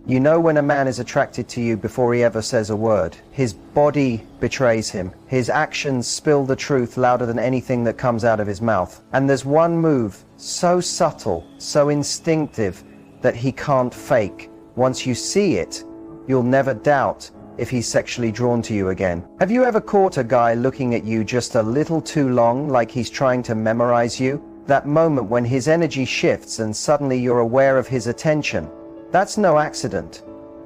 You know when a man is attracted to you before he ever says a word. His body betrays him. His actions spill the truth louder than anything that comes out of his mouth. And there's one move, so subtle, so instinctive, that he can't fake. Once you see it, you'll never doubt if he's sexually drawn to you again. Have you ever caught a guy looking at you just a little too long, like he's trying to memorize you? That moment when his energy shifts and suddenly you're aware of his attention. That's no accident.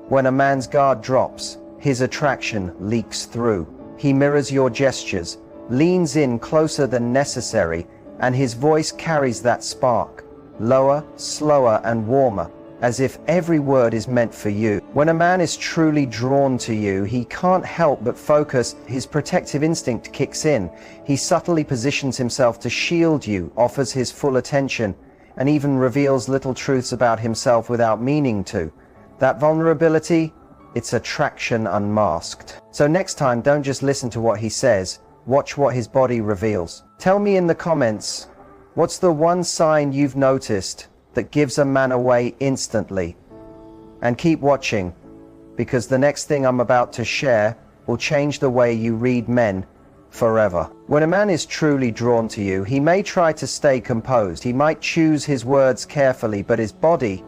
When a man's guard drops, his attraction leaks through. He mirrors your gestures, leans in closer than necessary, and his voice carries that spark, lower, slower, and warmer, as if every word is meant for you. When a man is truly drawn to you, he can't help but focus. His protective instinct kicks in. He subtly positions himself to shield you, offers his full attention, and even reveals little truths about himself without meaning to. That vulnerability, it's attraction unmasked. So next time, don't just listen to what he says, watch what his body reveals. Tell me in the comments, what's the one sign you've noticed that gives a man away instantly? And keep watching, because the next thing I'm about to share will change the way you read men forever. When a man is truly drawn to you, he may try to stay composed. He might choose his words carefully, but his body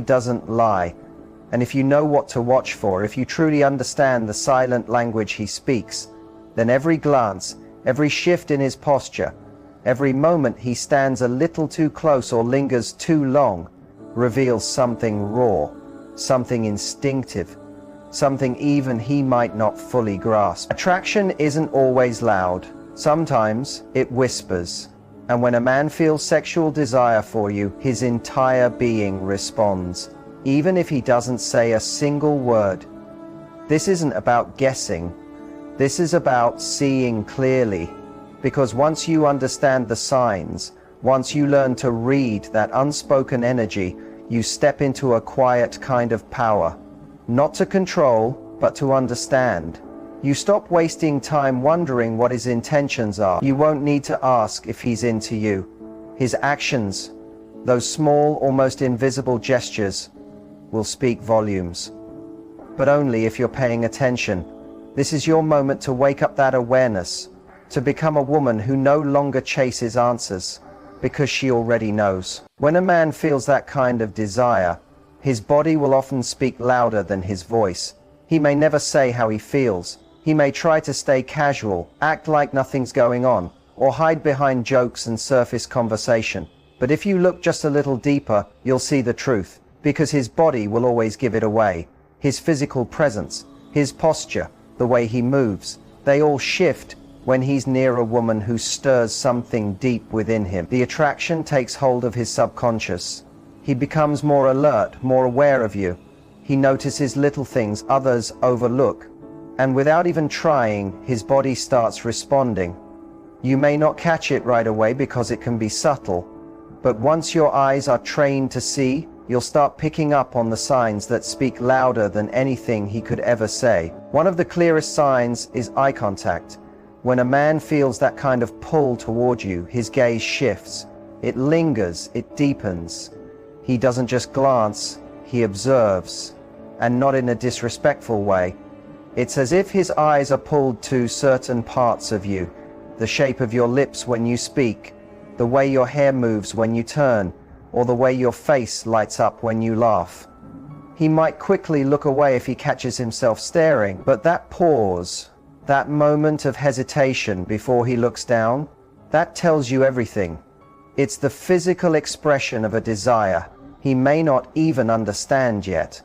doesn't lie. And if you know what to watch for, if you truly understand the silent language he speaks, then every glance, every shift in his posture, every moment he stands a little too close or lingers too long, reveals something raw, something instinctive, something even he might not fully grasp. Attraction isn't always loud. Sometimes it whispers. And when a man feels sexual desire for you, his entire being responds, even if he doesn't say a single word. This isn't about guessing. This is about seeing clearly. Because once you understand the signs, once you learn to read that unspoken energy, you step into a quiet kind of power. Not to control, but to understand. You stop wasting time wondering what his intentions are. You won't need to ask if he's into you. His actions, those small, almost invisible gestures, will speak volumes. But only if you're paying attention. This is your moment to wake up that awareness, to become a woman who no longer chases answers, because she already knows. When a man feels that kind of desire, his body will often speak louder than his voice. He may never say how he feels. He may try to stay casual, act like nothing's going on, or hide behind jokes and surface conversation. But if you look just a little deeper, you'll see the truth, because his body will always give it away. His physical presence, his posture, the way he moves, they all shift when he's near a woman who stirs something deep within him. The attraction takes hold of his subconscious. He becomes more alert, more aware of you. He notices little things others overlook. And without even trying, his body starts responding. You may not catch it right away because it can be subtle, but once your eyes are trained to see, you'll start picking up on the signs that speak louder than anything he could ever say. One of the clearest signs is eye contact. When a man feels that kind of pull toward you, his gaze shifts. It lingers, it deepens. He doesn't just glance, he observes, and not in a disrespectful way. It's as if his eyes are pulled to certain parts of you, the shape of your lips when you speak, the way your hair moves when you turn, or the way your face lights up when you laugh. He might quickly look away if he catches himself staring, but that pause, that moment of hesitation before he looks down, that tells you everything. It's the physical expression of a desire he may not even understand yet.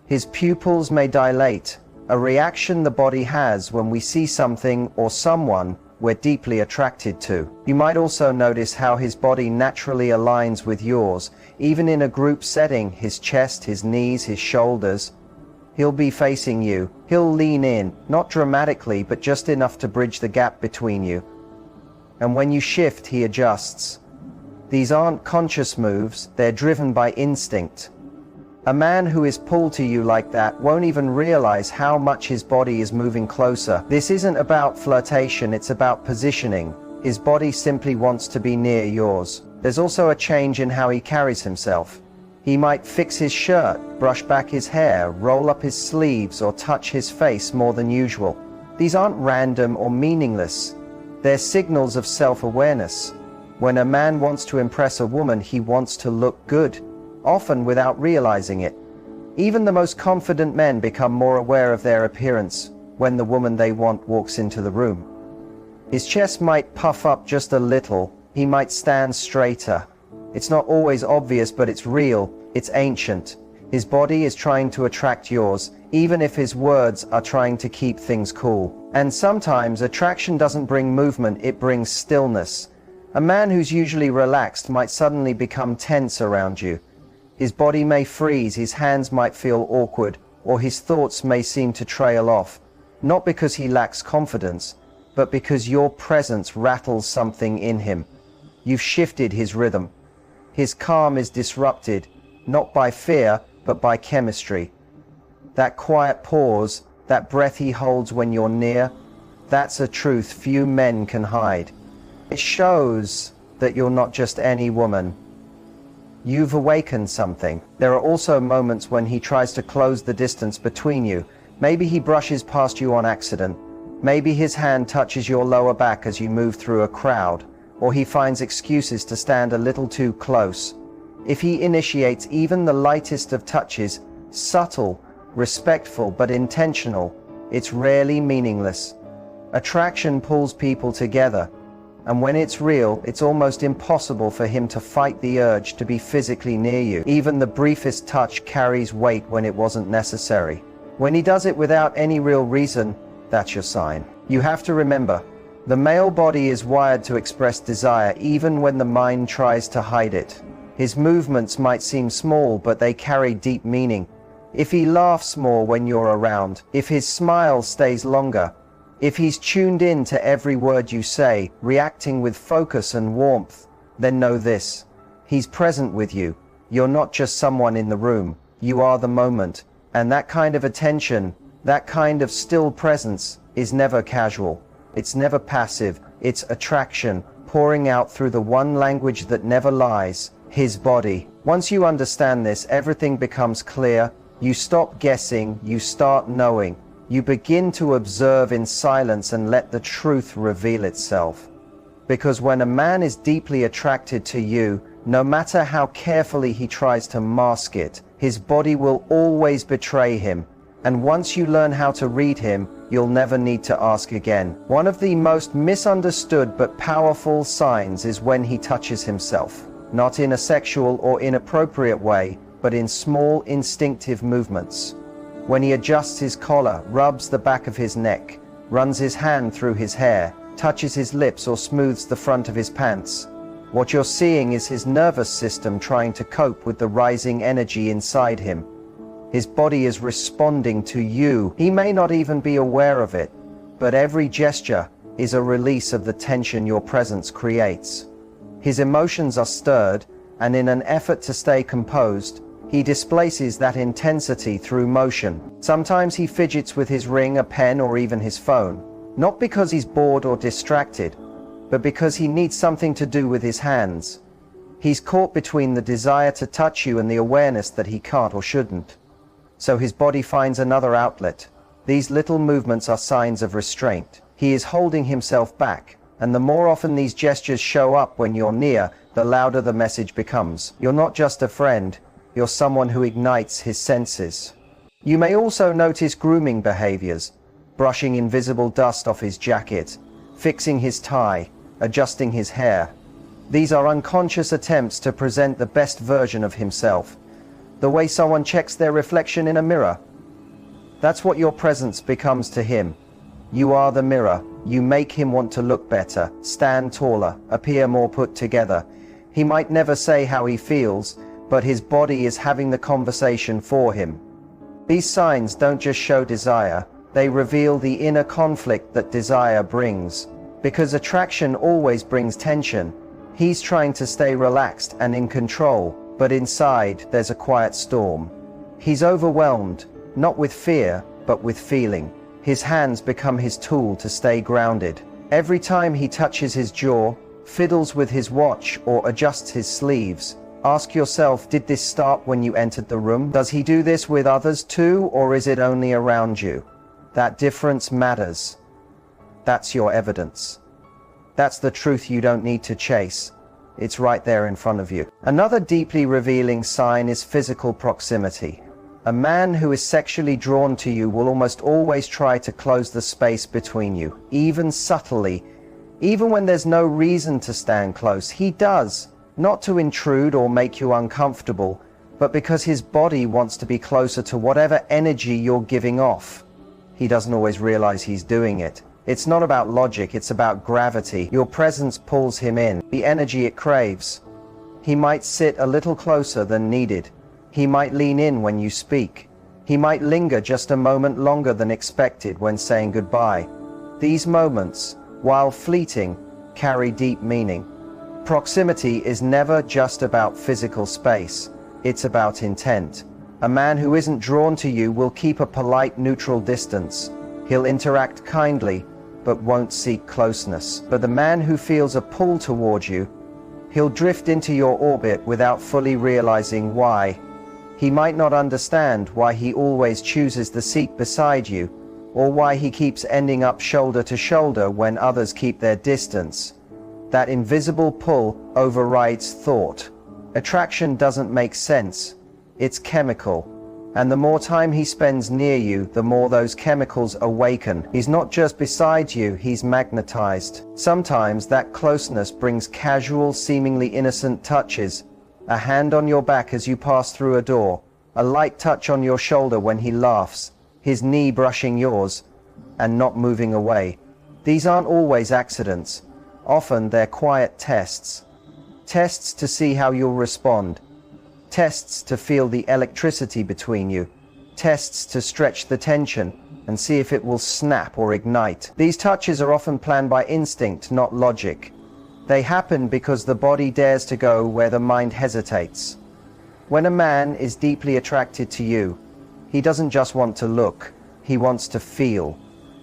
His pupils may dilate, a reaction the body has when we see something or someone we're deeply attracted to. You might also notice how his body naturally aligns with yours, even in a group setting. His chest, his knees, his shoulders. He'll be facing you. He'll lean in, not dramatically, but just enough to bridge the gap between you. And when you shift, he adjusts. These aren't conscious moves, they're driven by instinct. A man who is pulled to you like that won't even realize how much his body is moving closer. This isn't about flirtation, it's about positioning. His body simply wants to be near yours. There's also a change in how he carries himself. He might fix his shirt, brush back his hair, roll up his sleeves, or touch his face more than usual. These aren't random or meaningless. They're signals of self-awareness. When a man wants to impress a woman, he wants to look good, often without realizing it. Even the most confident men become more aware of their appearance when the woman they want walks into the room. His chest might puff up just a little, he might stand straighter. It's not always obvious, but it's real, it's ancient. His body is trying to attract yours, even if his words are trying to keep things cool. And sometimes attraction doesn't bring movement, it brings stillness. A man who's usually relaxed might suddenly become tense around you. His body may freeze, his hands might feel awkward, or his thoughts may seem to trail off, not because he lacks confidence, but because your presence rattles something in him. You've shifted his rhythm. His calm is disrupted, not by fear, but by chemistry. That quiet pause, that breath he holds when you're near, that's a truth few men can hide. It shows that you're not just any woman. You've awakened something. There are also moments when he tries to close the distance between you. Maybe he brushes past you on accident. Maybe his hand touches your lower back as you move through a crowd, or he finds excuses to stand a little too close. If he initiates even the lightest of touches, subtle, respectful, but intentional, it's rarely meaningless. Attraction pulls people together, and when it's real, it's almost impossible for him to fight the urge to be physically near you. Even the briefest touch carries weight when it wasn't necessary. When he does it without any real reason, that's your sign. You have to remember, the male body is wired to express desire even when the mind tries to hide it. His movements might seem small, but they carry deep meaning. If he laughs more when you're around, if his smile stays longer, if he's tuned in to every word you say, reacting with focus and warmth, then know this: he's present with you. You're not just someone in the room, you are the moment. And that kind of attention, that kind of still presence, is never casual. It's never passive. It's attraction, pouring out through the one language that never lies, his body. Once you understand this, everything becomes clear. You stop guessing, you start knowing. You begin to observe in silence and let the truth reveal itself. Because when a man is deeply attracted to you, no matter how carefully he tries to mask it, his body will always betray him. And once you learn how to read him, you'll never need to ask again. One of the most misunderstood but powerful signs is when he touches himself. Not in a sexual or inappropriate way, but in small instinctive movements. When he adjusts his collar, rubs the back of his neck, runs his hand through his hair, touches his lips, or smooths the front of his pants, what you're seeing is his nervous system trying to cope with the rising energy inside him. His body is responding to you. He may not even be aware of it, but every gesture is a release of the tension your presence creates. His emotions are stirred, and in an effort to stay composed, he displaces that intensity through motion. Sometimes he fidgets with his ring, a pen, or even his phone, not because he's bored or distracted, but because he needs something to do with his hands. He's caught between the desire to touch you and the awareness that he can't or shouldn't. So his body finds another outlet. These little movements are signs of restraint. He is holding himself back, and the more often these gestures show up when you're near, the louder the message becomes. You're not just a friend, you're someone who ignites his senses. You may also notice grooming behaviors, brushing invisible dust off his jacket, fixing his tie, adjusting his hair. These are unconscious attempts to present the best version of himself. The way someone checks their reflection in a mirror. That's what your presence becomes to him. You are the mirror. You make him want to look better, stand taller, appear more put together. He might never say how he feels, but his body is having the conversation for him. These signs don't just show desire, they reveal the inner conflict that desire brings. Because attraction always brings tension. He's trying to stay relaxed and in control, but inside there's a quiet storm. He's overwhelmed, not with fear, but with feeling. His hands become his tool to stay grounded. Every time he touches his jaw, fiddles with his watch, or adjusts his sleeves, Ask yourself, did this start when you entered the room? Does he do this with others too, or is it only around you? That difference matters. That's your evidence. That's the truth you don't need to chase. It's right there in front of you. Another deeply revealing sign is physical proximity. A man who is sexually drawn to you will almost always try to close the space between you, even subtly. Even when there's no reason to stand close, he does. Not to intrude or make you uncomfortable, but because his body wants to be closer to whatever energy you're giving off. He doesn't always realize he's doing it. It's not about logic, it's about gravity. Your presence pulls him in, the energy it craves. He might sit a little closer than needed. He might lean in when you speak. He might linger just a moment longer than expected when saying goodbye. These moments, while fleeting, carry deep meaning. Proximity is never just about physical space. It's about intent. A man who isn't drawn to you will keep a polite, neutral distance. He'll interact kindly, but won't seek closeness. But the man who feels a pull toward you, he'll drift into your orbit without fully realizing why. He might not understand why he always chooses the seat beside you, or why he keeps ending up shoulder to shoulder when others keep their distance. That invisible pull overrides thought. Attraction doesn't make sense. It's chemical. And the more time he spends near you, the more those chemicals awaken. He's not just beside you, he's magnetized. Sometimes that closeness brings casual, seemingly innocent touches. A hand on your back as you pass through a door. A light touch on your shoulder when he laughs. His knee brushing yours and not moving away. These aren't always accidents. Often they're quiet tests. Tests to see how you'll respond. Tests to feel the electricity between you. Tests to stretch the tension and see if it will snap or ignite. These touches are often planned by instinct, not logic. They happen because the body dares to go where the mind hesitates. When a man is deeply attracted to you, he doesn't just want to look, he wants to feel.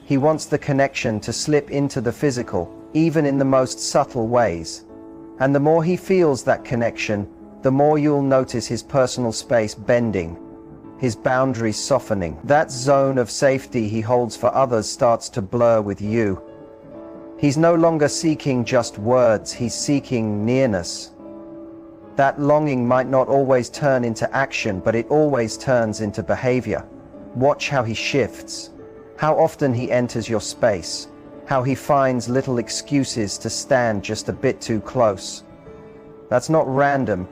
He wants the connection to slip into the physical, even in the most subtle ways. And the more he feels that connection, the more you'll notice his personal space bending, his boundaries softening. That zone of safety he holds for others starts to blur with you. He's no longer seeking just words, he's seeking nearness. That longing might not always turn into action, but it always turns into behavior. Watch how he shifts, how often he enters your space, how he finds little excuses to stand just a bit too close. That's not random.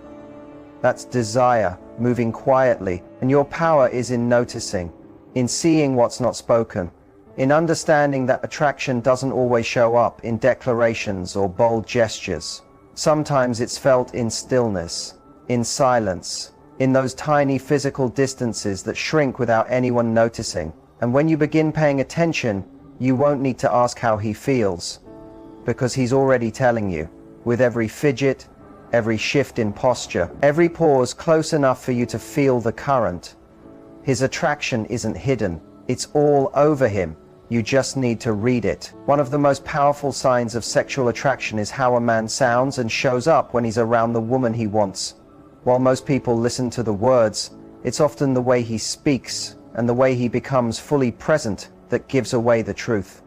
That's desire, moving quietly, and your power is in noticing, in seeing what's not spoken, in understanding that attraction doesn't always show up in declarations or bold gestures. Sometimes it's felt in stillness, in silence, in those tiny physical distances that shrink without anyone noticing. And when you begin paying attention, you won't need to ask how he feels, because he's already telling you, with every fidget, every shift in posture, every pause close enough for you to feel the current. His attraction isn't hidden, it's all over him. You just need to read it. One of the most powerful signs of sexual attraction is how a man sounds and shows up when he's around the woman he wants. While most people listen to the words, it's often the way he speaks and the way he becomes fully present that gives away the truth.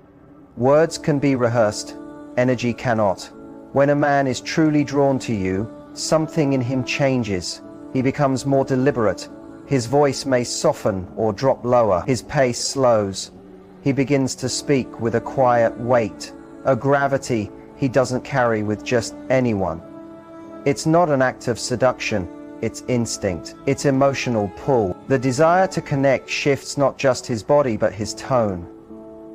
Words can be rehearsed, energy cannot. When a man is truly drawn to you, something in him changes. He becomes more deliberate. His voice may soften or drop lower. His pace slows. He begins to speak with a quiet weight, a gravity he doesn't carry with just anyone. It's not an act of seduction, it's instinct, it's emotional pull. The desire to connect shifts not just his body but his tone.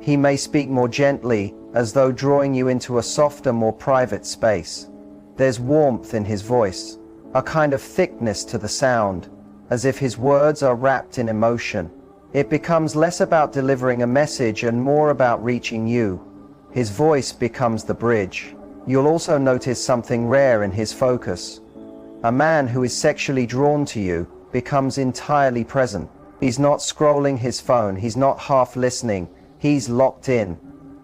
He may speak more gently, as though drawing you into a softer, more private space. There's warmth in his voice, a kind of thickness to the sound, as if his words are wrapped in emotion. It becomes less about delivering a message and more about reaching you. His voice becomes the bridge. You'll also notice something rare in his focus. A man who is sexually drawn to you becomes entirely present. He's not scrolling his phone, he's not half listening, he's locked in.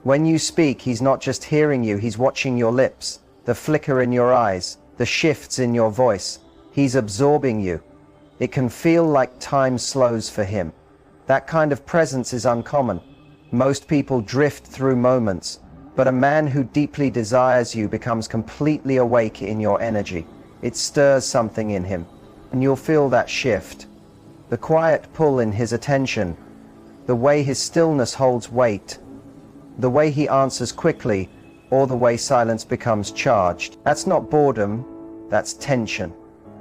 When you speak, he's not just hearing you, he's watching your lips, the flicker in your eyes, the shifts in your voice. He's absorbing you. It can feel like time slows for him. That kind of presence is uncommon. Most people drift through moments, but a man who deeply desires you becomes completely awake in your energy. It stirs something in him, and you'll feel that shift. The quiet pull in his attention, the way his stillness holds weight, the way he answers quickly, or the way silence becomes charged. That's not boredom, that's tension.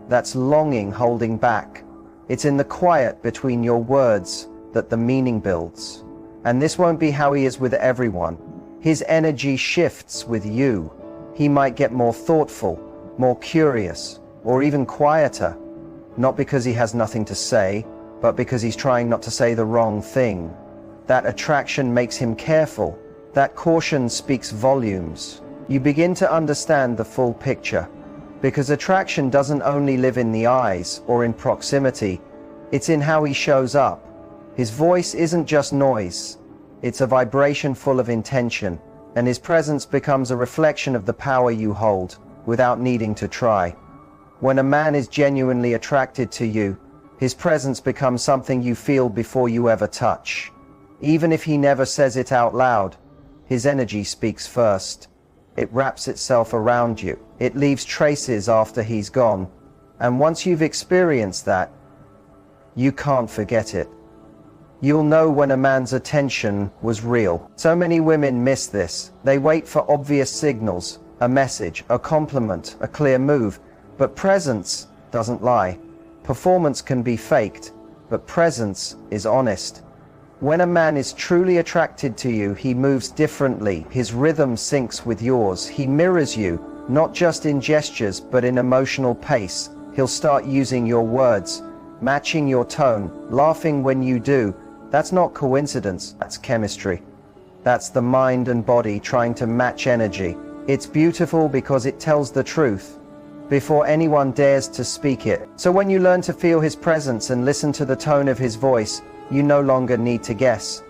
That's longing holding back. It's in the quiet between your words that the meaning builds. And this won't be how he is with everyone. His energy shifts with you. He might get more thoughtful, more curious, or even quieter. Not because he has nothing to say, but because he's trying not to say the wrong thing. That attraction makes him careful. That caution speaks volumes. You begin to understand the full picture. Because attraction doesn't only live in the eyes or in proximity, it's in how he shows up. His voice isn't just noise, it's a vibration full of intention, and his presence becomes a reflection of the power you hold, without needing to try. When a man is genuinely attracted to you, his presence becomes something you feel before you ever touch. Even if he never says it out loud, his energy speaks first. It wraps itself around you. It leaves traces after he's gone. And once you've experienced that, you can't forget it. You'll know when a man's attention was real. So many women miss this. They wait for obvious signals, a message, a compliment, a clear move. But presence doesn't lie. Performance can be faked, but presence is honest. When a man is truly attracted to you, he moves differently. His rhythm syncs with yours. He mirrors you, not just in gestures, but in emotional pace. He'll start using your words, matching your tone, laughing when you do. That's not coincidence, that's chemistry. That's the mind and body trying to match energy. It's beautiful because it tells the truth before anyone dares to speak it. So when you learn to feel his presence and listen to the tone of his voice, you no longer need to guess.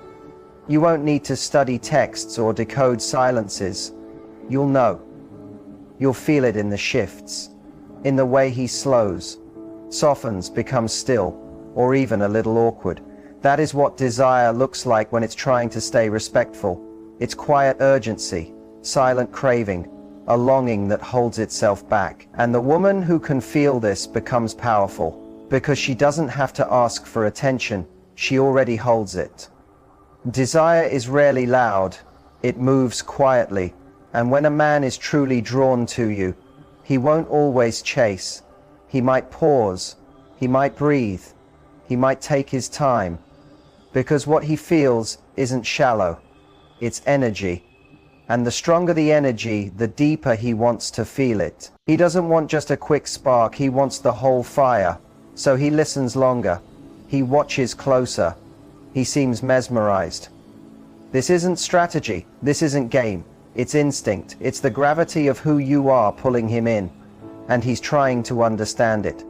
You won't need to study texts or decode silences. You'll know. You'll feel it in the shifts, in the way he slows, softens, becomes still, or even a little awkward. That is what desire looks like when it's trying to stay respectful. It's quiet urgency, silent craving, a longing that holds itself back. And the woman who can feel this becomes powerful, because she doesn't have to ask for attention. She already holds it. Desire is rarely loud. It moves quietly. And when a man is truly drawn to you, he won't always chase. He might pause. He might breathe. He might take his time. Because what he feels isn't shallow. It's energy. And the stronger the energy, the deeper he wants to feel it. He doesn't want just a quick spark. He wants the whole fire. So he listens longer. He watches closer. He seems mesmerized. This isn't strategy. This isn't game. It's instinct. It's the gravity of who you are pulling him in. And he's trying to understand it.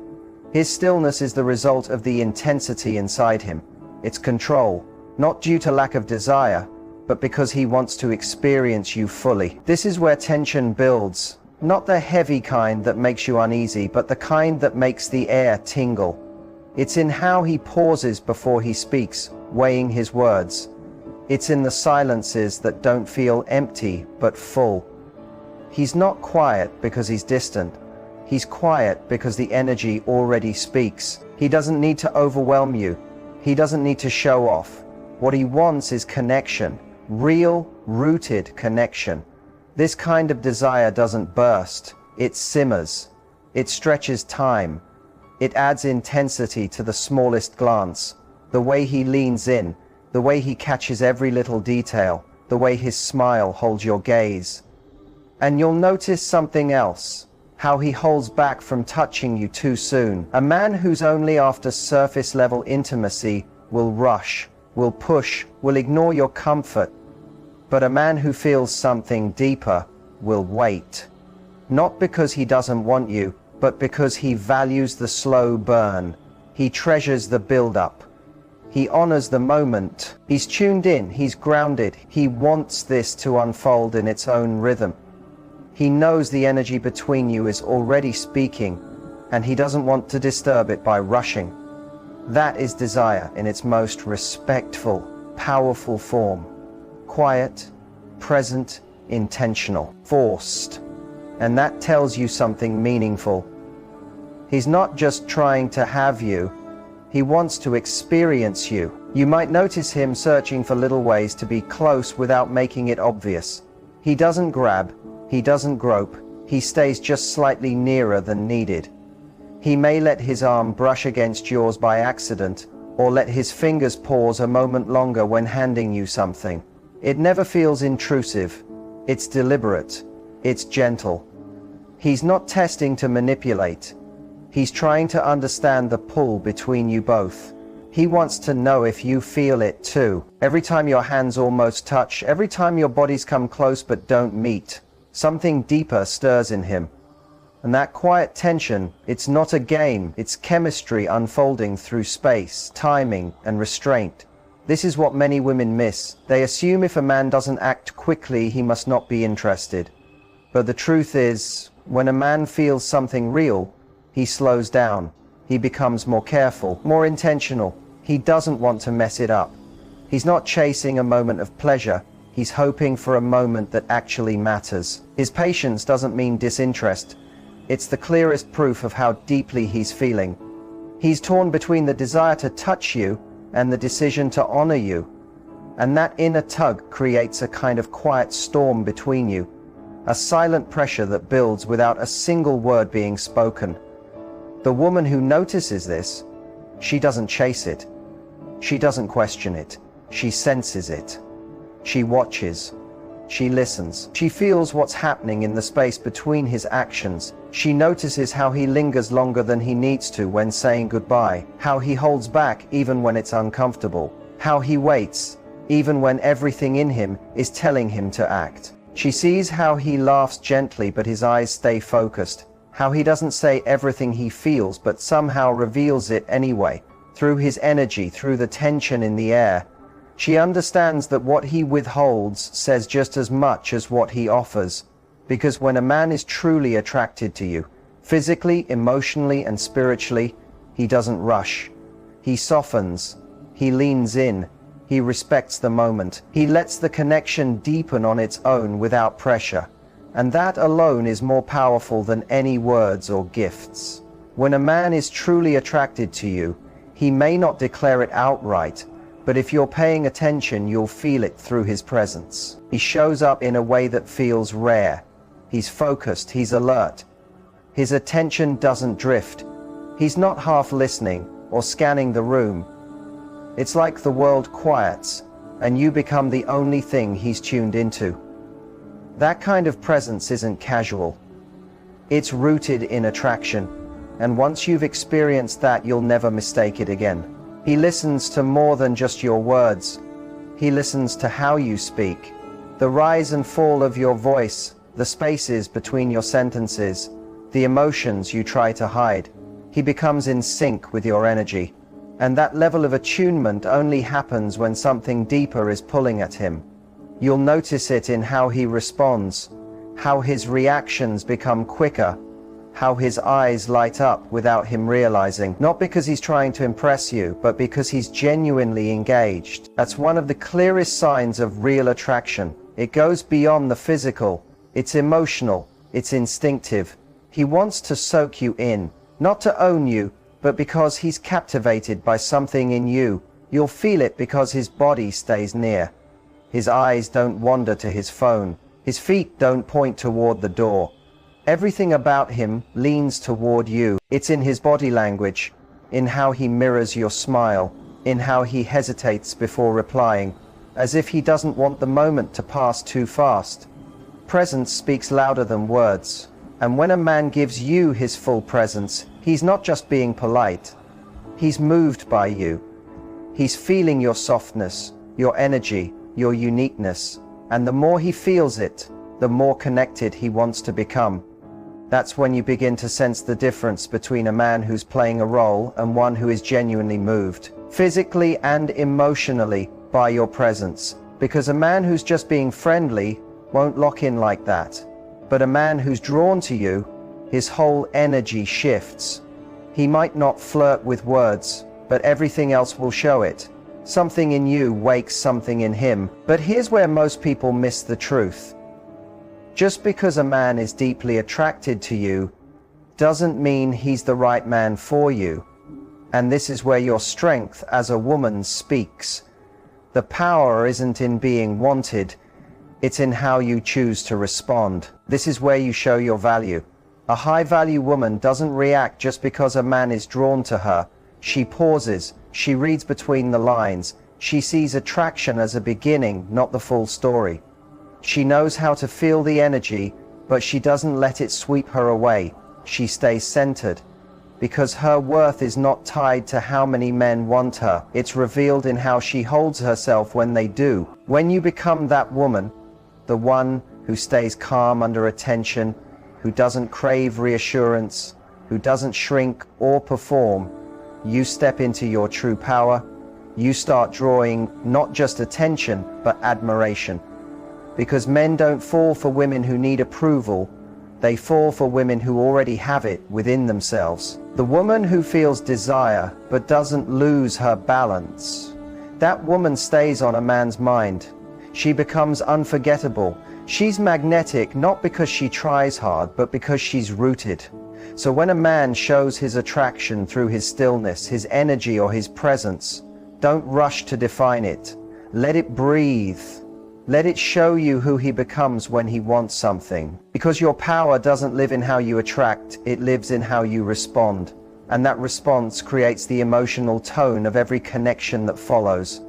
His stillness is the result of the intensity inside him. It's control, not due to lack of desire, but because he wants to experience you fully. This is where tension builds. Not the heavy kind that makes you uneasy, but the kind that makes the air tingle. It's in how he pauses before he speaks, weighing his words. It's in the silences that don't feel empty, but full. He's not quiet because he's distant. He's quiet because the energy already speaks. He doesn't need to overwhelm you. He doesn't need to show off. What he wants is connection, real, rooted connection. This kind of desire doesn't burst. It simmers. It stretches time. It adds intensity to the smallest glance, the way he leans in, the way he catches every little detail, the way his smile holds your gaze. And you'll notice something else, how he holds back from touching you too soon. A man who's only after surface level intimacy will rush, will push, will ignore your comfort. But a man who feels something deeper will wait. Not because he doesn't want you, but because he values the slow burn. He treasures the build-up. He honors the moment. He's tuned in, he's grounded. He wants this to unfold in its own rhythm. He knows the energy between you is already speaking, and he doesn't want to disturb it by rushing. That is desire in its most respectful, powerful form. Quiet, present, intentional, forced. And that tells you something meaningful. He's not just trying to have you, he wants to experience you. You might notice him searching for little ways to be close without making it obvious. He doesn't grab, he doesn't grope, he stays just slightly nearer than needed. He may let his arm brush against yours by accident, or let his fingers pause a moment longer when handing you something. It never feels intrusive. It's deliberate. It's gentle. He's not testing to manipulate. He's trying to understand the pull between you both. He wants to know if you feel it too. Every time your hands almost touch, every time your bodies come close but don't meet, something deeper stirs in him. And that quiet tension, it's not a game, it's chemistry unfolding through space, timing, and restraint. This is what many women miss. They assume if a man doesn't act quickly, he must not be interested. But the truth is, when a man feels something real, he slows down. He becomes more careful, more intentional. He doesn't want to mess it up. He's not chasing a moment of pleasure. He's hoping for a moment that actually matters. His patience doesn't mean disinterest. It's the clearest proof of how deeply he's feeling. He's torn between the desire to touch you and the decision to honor you. And that inner tug creates a kind of quiet storm between you, a silent pressure that builds without a single word being spoken. The woman who notices this, she doesn't chase it. She doesn't question it. She senses it. She watches. She listens. She feels what's happening in the space between his actions. She notices how he lingers longer than he needs to when saying goodbye, how he holds back even when it's uncomfortable, how he waits even when everything in him is telling him to act. She sees how he laughs gently but his eyes stay focused, how he doesn't say everything he feels but somehow reveals it anyway, through his energy, through the tension in the air. She understands that what he withholds says just as much as what he offers, because when a man is truly attracted to you, physically, emotionally, and spiritually, he doesn't rush. He softens. He leans in. He respects the moment. He lets the connection deepen on its own without pressure. And that alone is more powerful than any words or gifts. When a man is truly attracted to you, he may not declare it outright, but if you're paying attention, you'll feel it through his presence. He shows up in a way that feels rare. He's focused, he's alert. His attention doesn't drift. He's not half listening or scanning the room. It's like the world quiets, and you become the only thing he's tuned into. That kind of presence isn't casual. It's rooted in attraction, and once you've experienced that, you'll never mistake it again. He listens to more than just your words. He listens to how you speak, the rise and fall of your voice, the spaces between your sentences, the emotions you try to hide. He becomes in sync with your energy. And that level of attunement only happens when something deeper is pulling at him. You'll notice it in how he responds, how his reactions become quicker, how his eyes light up without him realizing, not because he's trying to impress you, but because he's genuinely engaged. That's one of the clearest signs of real attraction. It goes beyond the physical. It's emotional. It's instinctive. He wants to soak you in, not to own you, but because he's captivated by something in you. You'll feel it because his body stays near. His eyes don't wander to his phone. His feet don't point toward the door. Everything about him leans toward you. It's in his body language, in how he mirrors your smile, in how he hesitates before replying, as if he doesn't want the moment to pass too fast. Presence speaks louder than words, and when a man gives you his full presence, he's not just being polite. He's moved by you. He's feeling your softness, your energy, your uniqueness, and the more he feels it, the more connected he wants to become. That's when you begin to sense the difference between a man who's playing a role and one who is genuinely moved, physically and emotionally, by your presence. Because a man who's just being friendly won't lock in like that. But a man who's drawn to you, his whole energy shifts. He might not flirt with words, but everything else will show it. Something in you wakes something in him. But here's where most people miss the truth. Just because a man is deeply attracted to you doesn't mean he's the right man for you. And this is where your strength as a woman speaks. The power isn't in being wanted, it's in how you choose to respond. This is where you show your value. A high-value woman doesn't react just because a man is drawn to her. She pauses, she reads between the lines, she sees attraction as a beginning, not the full story. She knows how to feel the energy, but she doesn't let it sweep her away. She stays centered. Because her worth is not tied to how many men want her. It's revealed in how she holds herself when they do. When you become that woman, the one who stays calm under attention, who doesn't crave reassurance, who doesn't shrink or perform, you step into your true power. You start drawing not just attention, but admiration. Because men don't fall for women who need approval, they fall for women who already have it within themselves. The woman who feels desire but doesn't lose her balance, that woman stays on a man's mind. She becomes unforgettable. She's magnetic not because she tries hard, but because she's rooted. So when a man shows his attraction through his stillness, his energy, or his presence, don't rush to define it. Let it breathe. Let it show you who he becomes when he wants something. Because your power doesn't live in how you attract, it lives in how you respond. And that response creates the emotional tone of every connection that follows.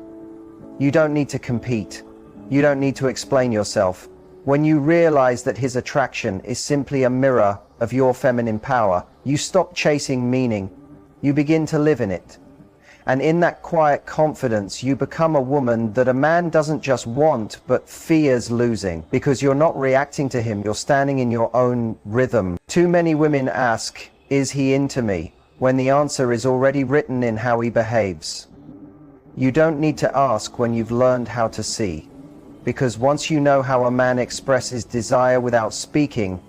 You don't need to compete. You don't need to explain yourself. When you realize that his attraction is simply a mirror of your feminine power, you stop chasing meaning. You begin to live in it. And in that quiet confidence, you become a woman that a man doesn't just want, but fears losing. Because you're not reacting to him, you're standing in your own rhythm. Too many women ask, "Is he into me?" when the answer is already written in how he behaves. You don't need to ask when you've learned how to see. Because once you know how a man expresses desire without speaking,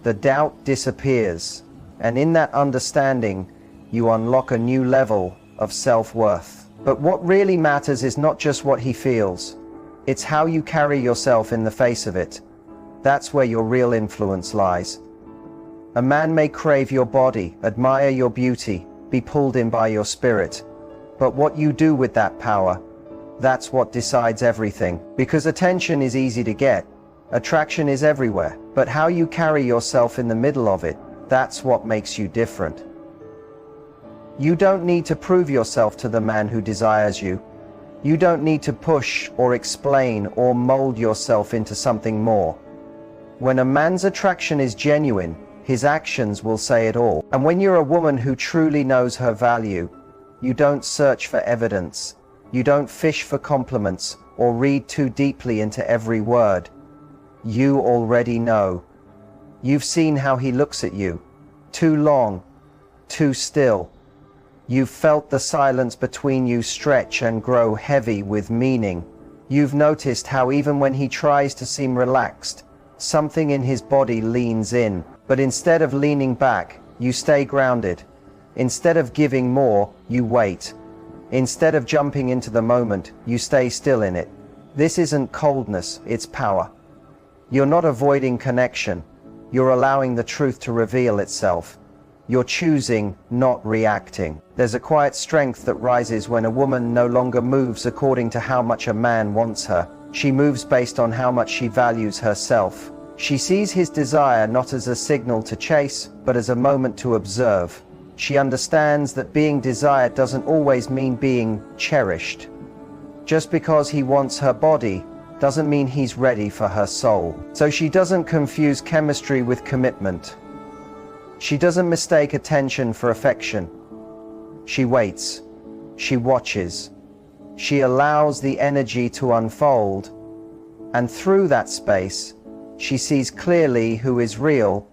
the doubt disappears. And in that understanding, you unlock a new level of self-worth. But what really matters is not just what he feels. It's how you carry yourself in the face of it. That's where your real influence lies. A man may crave your body, admire your beauty, be pulled in by your spirit. But what you do with that power, that's what decides everything. Because attention is easy to get, attraction is everywhere. But how you carry yourself in the middle of it, that's what makes you different. You don't need to prove yourself to the man who desires you. You don't need to push or explain or mold yourself into something more. When a man's attraction is genuine, his actions will say it all. And when you're a woman who truly knows her value, you don't search for evidence. You don't fish for compliments or read too deeply into every word. You already know. You've seen how he looks at you. Too long, too still. You've felt the silence between you stretch and grow heavy with meaning. You've noticed how even when he tries to seem relaxed, something in his body leans in. But instead of leaning back, you stay grounded. Instead of giving more, you wait. Instead of jumping into the moment, you stay still in it. This isn't coldness, it's power. You're not avoiding connection. You're allowing the truth to reveal itself. You're choosing, not reacting. There's a quiet strength that rises when a woman no longer moves according to how much a man wants her. She moves based on how much she values herself. She sees his desire not as a signal to chase, but as a moment to observe. She understands that being desired doesn't always mean being cherished. Just because he wants her body doesn't mean he's ready for her soul. So she doesn't confuse chemistry with commitment. She doesn't mistake attention for affection. She waits. She watches. She allows the energy to unfold. And through that space, she sees clearly who is real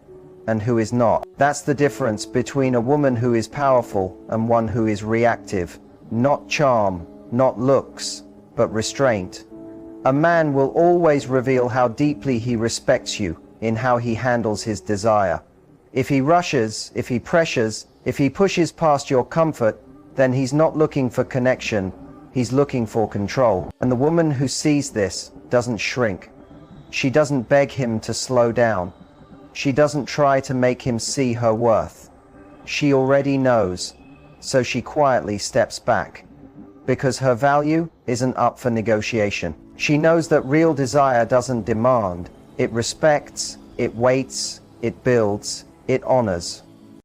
and who is not. That's the difference between a woman who is powerful and one who is reactive. Not charm, not looks, but restraint. A man will always reveal how deeply he respects you in how he handles his desire. If he rushes, if he pressures, if he pushes past your comfort, then he's not looking for connection, he's looking for control. And the woman who sees this doesn't shrink. She doesn't beg him to slow down. She doesn't try to make him see her worth. She already knows, so she quietly steps back. Because her value isn't up for negotiation. She knows that real desire doesn't demand, it respects, it waits, it builds, it honors.